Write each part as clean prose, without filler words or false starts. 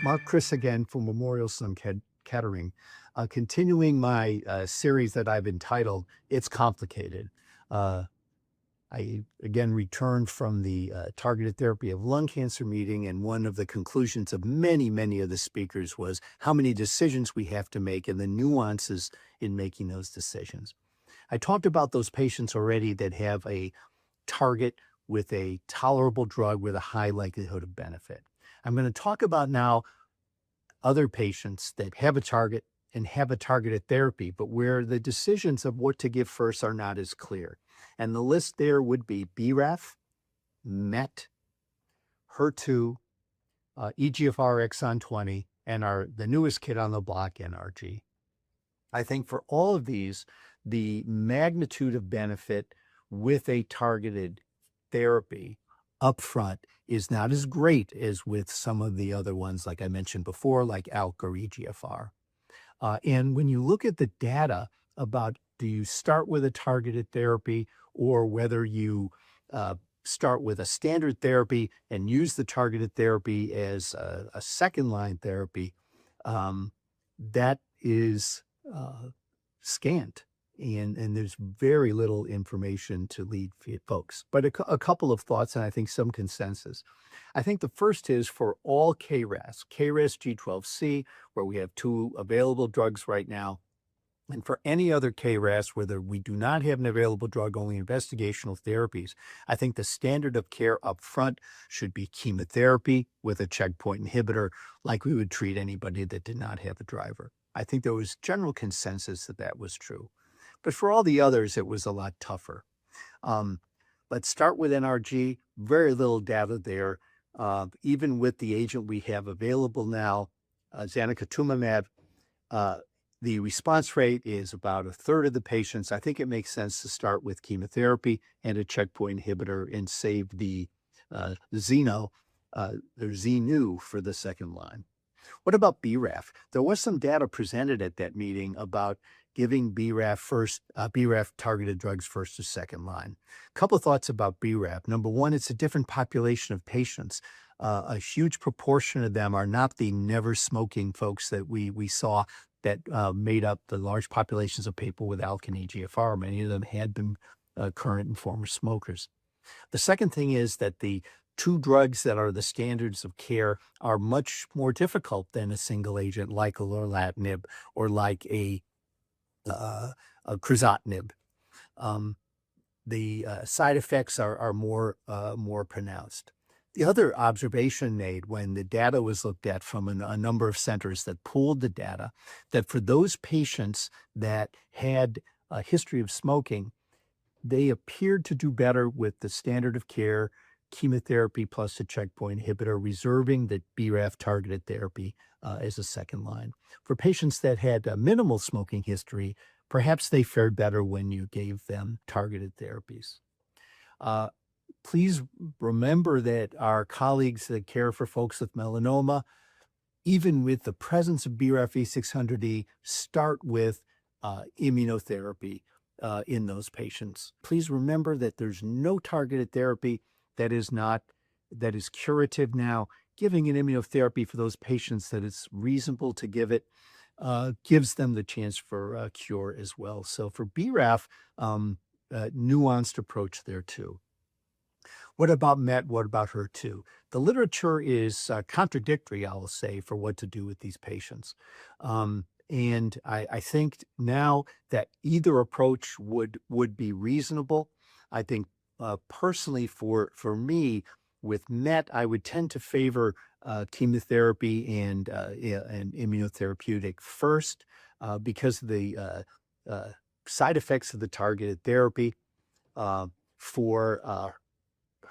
Mark Kris again from Memorial Sloan Kettering, continuing my series that I've entitled "It's Complicated." Uh, I again returned from the targeted therapy of lung cancer meeting, and one of the conclusions of many of the speakers was how many decisions we have to make and the nuances in making those decisions. I talked about those patients already that have a target with a tolerable drug with a high likelihood of benefit. I'm going to talk about now other patients that have a target and have a targeted therapy, but where the decisions of what to give first are not as clear. And the list there would be BRAF, MET, HER2, EGFR exon 20, and the newest kid on the block, NRG. I think for all of these, the magnitude of benefit with a targeted therapy upfront is not as great as with some of the other ones, like I mentioned before, like ALK or EGFR. And when you look at the data about do you start with a targeted therapy or whether you start with a standard therapy and use the targeted therapy as a second-line therapy, that is scant. And there's very little information to lead folks. But a couple of thoughts, and I think some consensus. I think the first is for all KRAS G12C, where we have 2 available drugs right now, and for any other KRAS, whether we do not have an available drug, only investigational therapies, I think the standard of care up front should be chemotherapy with a checkpoint inhibitor, like we would treat anybody that did not have a driver. I think there was general consensus that that was true. But for all the others, it was a lot tougher. Let's start with NRG. Very little data there. Even with the agent we have available now, zanidatamab, the response rate is about a third of the patients. I think it makes sense to start with chemotherapy and a checkpoint inhibitor and save the Zeno or Zenu for the second line. What about BRAF? There was some data presented at that meeting about giving BRAF targeted drugs first or second line. A couple of thoughts about BRAF. Number one, it's a different population of patients. A huge proportion of them are not the never smoking folks that we saw that made up the large populations of people with ALK and EGFR. Many of them had been current and former smokers. The second thing is that the 2 drugs that are the standards of care are much more difficult than a single agent like a lorlatinib or like a crizotinib. The side effects are more pronounced. The other observation made when the data was looked at from a number of centers that pooled the data, that for those patients that had a history of smoking, they appeared to do better with the standard of care, chemotherapy plus a checkpoint inhibitor, reserving the BRAF targeted therapy as a second line. For patients that had a minimal smoking history, perhaps they fared better when you gave them targeted therapies. Please remember that our colleagues that care for folks with melanoma, even with the presence of BRAF V600E, start with immunotherapy in those patients. Please remember that there's no targeted therapy that is curative now. Giving an immunotherapy for those patients that it's reasonable to give it gives them the chance for a cure as well. So for BRAF, nuanced approach there too. What about MET? What about HER2? The literature is contradictory, I will say, for what to do with these patients. And I think now that either approach would be reasonable. I think personally for me, with MET, I would tend to favor chemotherapy and immunotherapeutic first because of the side effects of the targeted therapy. For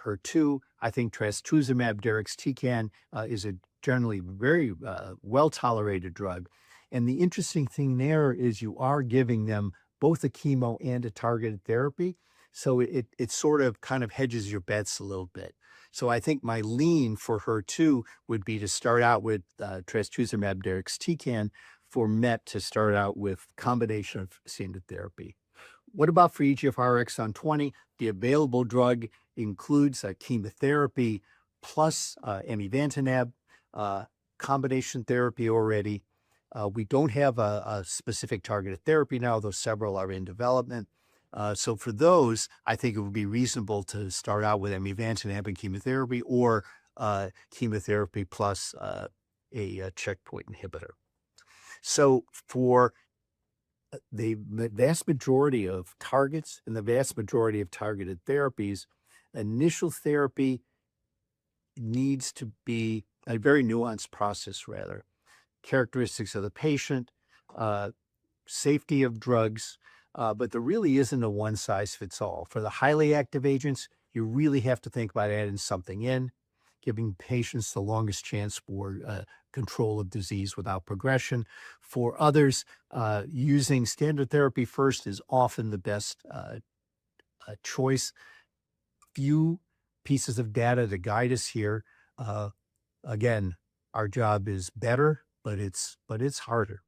HER2, I think trastuzumab deruxtecan is a generally very well-tolerated drug. And the interesting thing there is you are giving them both a chemo and a targeted therapy. So it sort of kind of hedges your bets a little bit. So I think my lean for HER2 would be to start out with trastuzumab deruxtecan, for MET to start out with combination of standard therapy. What about for EGFR exon 20? The available drug includes chemotherapy plus amivantamab. combination therapy already. We don't have a specific targeted therapy now, though several are in development. So for those, I think it would be reasonable to start out with amivantamab and chemotherapy, or chemotherapy plus a checkpoint inhibitor. So for the vast majority of targets and the vast majority of targeted therapies, initial therapy needs to be a very nuanced process, rather. Characteristics of the patient, safety of drugs, but there really isn't a one-size-fits-all. For the highly active agents, you really have to think about adding something in, giving patients the longest chance for control of disease without progression. For others, using standard therapy first is often the best choice. Few pieces of data to guide us here. Again, our job is better, but it's harder.